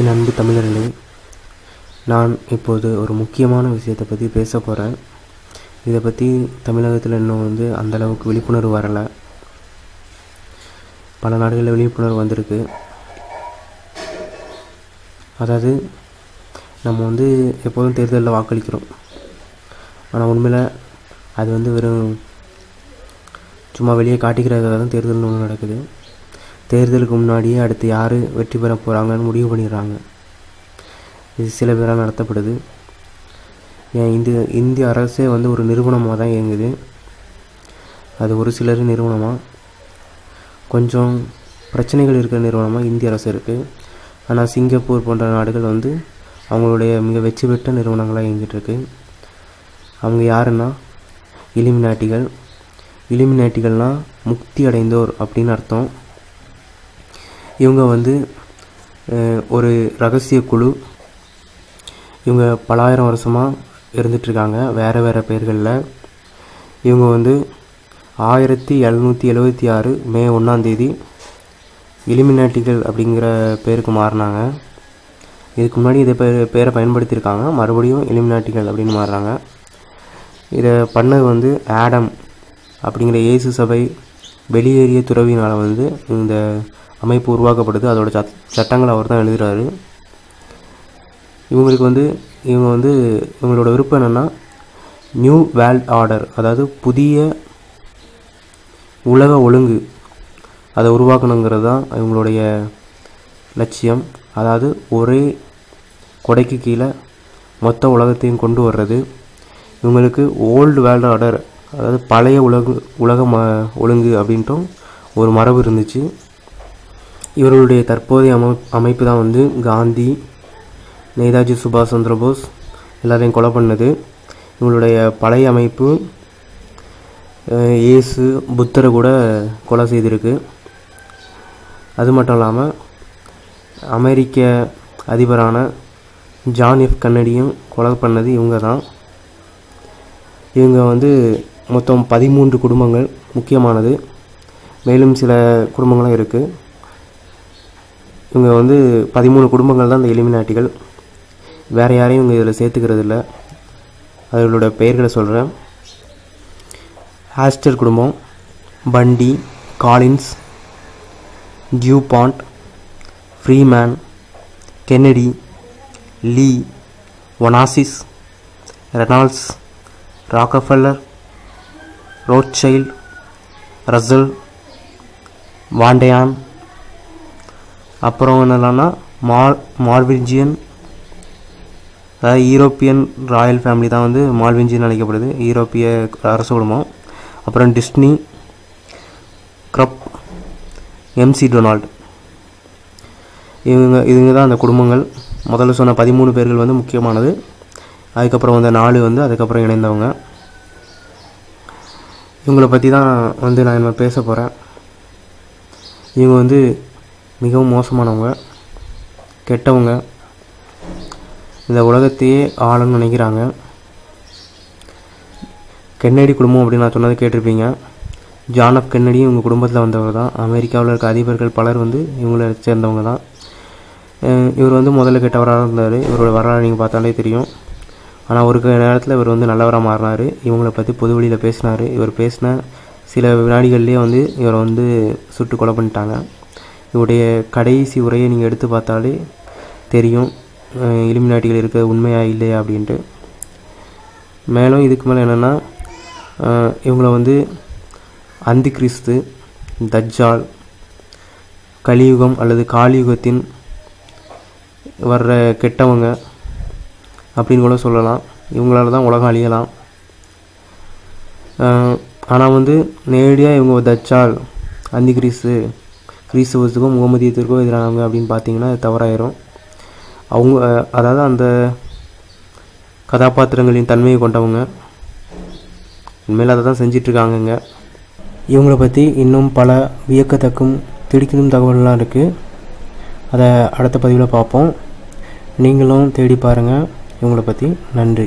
என் அன்பு தமிழர்களே, நான் இப்போது ஒரு முக்கியமான விஷயத்தை பற்றி பேச போகிறேன். இதை பற்றி தமிழகத்தில் இன்னும் அந்தளவுக்கு விழிப்புணர்வு வரலை. பல நாடுகளில் விழிப்புணர்வு வந்திருக்கு. அதாவது நம்ம எப்போதும் தேர்தலில் வாக்களிக்கிறோம். ஆனால் உண்மையில் அது வெறும் சும்மா வெளியே காட்டிக்கிறதுக்காக தான் தேர்தல்னு ஒன்று நடக்குது. தேர்தலுக்கு முன்னாடியே அடுத்து யார் வெற்றி பெற போகிறாங்கன்னு முடிவு பண்ணிடுறாங்க. இது சில பேரால் நடத்தப்படுது. ஏன் இந்திய அரசே ஒரு நிறுவனமாக தான் இயங்குது. அது ஒரு சிலர் நிறுவனமாக, கொஞ்சம் பிரச்சனைகள் இருக்கிற நிறுவனமாக இந்திய அரசு இருக்குது. ஆனால் சிங்கப்பூர் போன்ற நாடுகள் அவங்களுடைய மிக வெற்றி பெற்ற நிறுவனங்களாக இயங்கிட்டுருக்கு. அவங்க யாருன்னா இலுமினாட்டிகள். இலுமினாட்டிகள்னால் முக்தி அடைந்தோர் அப்படின்னு அர்த்தம். இவங்க ஒரு இரகசிய குழு. இவங்க பலாயிரம் வருஷமாக இருந்துகிட்ருக்காங்க வேறு வேறு பெயர்களில். இவங்க 1776 மே 1 இலுமினாட்டிகள் அப்படிங்கிற பேருக்கு மாறினாங்க. இதுக்கு முன்னாடி இதை பேரை பயன்படுத்தியிருக்காங்க, மறுபடியும் இலுமினாட்டிகள் அப்படின்னு மாறுறாங்க. இதை பண்ணது ஆடம் அப்படிங்கிற இயேசு சபை வெளியேறிய துறவினால் இந்த அமைப்பு உருவாக்கப்படுது. அதோட சட்டங்கள் அவர் தான் எழுதுகிறாரு. இவங்களுக்கு இவங்களோட விருப்பம் என்னென்னா நியூ வேர்ல்ட் ஆர்டர், அதாவது புதிய உலக ஒழுங்கு, அதை உருவாக்கணுங்கிறது தான் இவங்களுடைய லட்சியம். அதாவது ஒரே கொடைக்கு கீழே மொத்த உலகத்தையும் கொண்டு வர்றது. இவங்களுக்கு ஓல்டு வேர்ல்டு ஆர்டர், அதாவது பழைய உலக ஒழுங்கு அப்படின்ட்டும் ஒரு மரபு இருந்துச்சு. இவர்களுடைய தற்போதைய அமைப்பு தான் காந்தி, நேதாஜி சுபாஷ் சந்திர போஸ் எல்லாரையும் கொலை பண்ணது. இவங்களுடைய பழைய அமைப்பு இயேசு புத்தரை கூட கொலை செய்திருக்கு. அது மட்டும் இல்லாமல் அமெரிக்க அதிபரான ஜான் எஃப் கென்னடியும் கொலை பண்ணது இவங்க தான். இவங்க மொத்தம் 13 குடும்பங்கள் முக்கியமானது. மேலும் சில குடும்பங்களும் இருக்குது. இவங்க 13 குடும்பங்கள் தான் இந்த இலுமினாட்டிகள். வேறு யாரையும் இவங்க இதில் சேர்த்துக்கிறது இல்லை. அவர்களோட பெயர்களை சொல்கிறேன். ஆஸ்டர் குடும்பம், பண்டி, காலின்ஸ், டியூபாண்ட், ஃப்ரீமேன், கென்னடி, லீ, Onassis, Reynolds, Rockefeller, Rothschild, Russell, வாண்டயான். அப்புறம் என்னென்னா மால்விஞ்சியன், அதாவது ஈரோப்பியன் ராயல் ஃபேமிலி தான் மால்விஞ்சியன் அழைக்கப்படுது, ஈரோப்பிய அரச குடும்பம். அப்புறம் டிஸ்னி, க்ரப், எம்சி டொனால்ட். இவங்க தான் அந்த குடும்பங்கள். முதல்ல சொன்ன 13 பேர்கள் முக்கியமானது. அதுக்கப்புறம் 4 அதுக்கப்புறம் இணைந்தவங்க. இவங்களை பற்றி தான் நான் என்ன பேச போகிறேன். இவங்க மிகவும் மோசமானவங்க, கெட்டவங்க. இந்த உலகத்தையே ஆளணும்னு நினைக்கிறாங்க. கென்னடி குடும்பம் அப்படின்னு நான் சொன்னதை கேட்டிருப்பீங்க. ஜான் எஃப் கென்னடி இவங்க குடும்பத்தில் வந்தவர் தான். அமெரிக்காவில் இருக்க அதிபர்கள் பலர் இவங்களை சேர்ந்தவங்க தான். இவர் முதல்ல கெட்டவராக இருந்தார். இவரோட வரலாறு நீங்கள் பார்த்தாலே தெரியும். ஆனால் ஒரு நேரத்தில் இவர் நல்லவராக மாறினார். இவங்களை பற்றி பொது வழியில் பேசினார். இவர் பேசின சில வினாடிகள்லேயே இவரை சுட்டு கொலை பண்ணிட்டாங்க. இவருடைய கடைசி உரையை நீங்கள் எடுத்து பார்த்தாலே தெரியும் இலுமினாட்டிகள் இருக்க உண்மையா இல்லையா அப்படின்ட்டு. மேலும் இதுக்கு மேலே என்னென்னா இவங்கள அந்தி கிறிஸ்து, தஜ்ஜால், கலியுகம் அல்லது காலியுகத்தின் வர்ற கெட்டவங்க அப்படின்னு கூட சொல்லலாம். இவங்களால தான் உலகம் அழியலாம். ஆனால் நேரடியாக இவங்க தஜ்ஜால், அந்தி கிறிஸ்துவத்துக்கும் முகமதியத்திற்கும் எதிரானவங்க அப்படின்னு பார்த்தீங்கன்னா அது தவறாயிரும். அவங்க அதாவது அந்த கதாபாத்திரங்களின் தன்மையை கொண்டவங்க உண்மையில் அதை தான் செஞ்சிட்ருக்காங்கங்க. இவங்களை பற்றி இன்னும் பல வியக்கத்தக்கும் திடுக்கிடும் தகவல்லாம் இருக்குது. அதை அடுத்த பதிவில் பார்ப்போம். நீங்களும் தேடி பாருங்கள் இவங்களை பற்றி. நன்றி.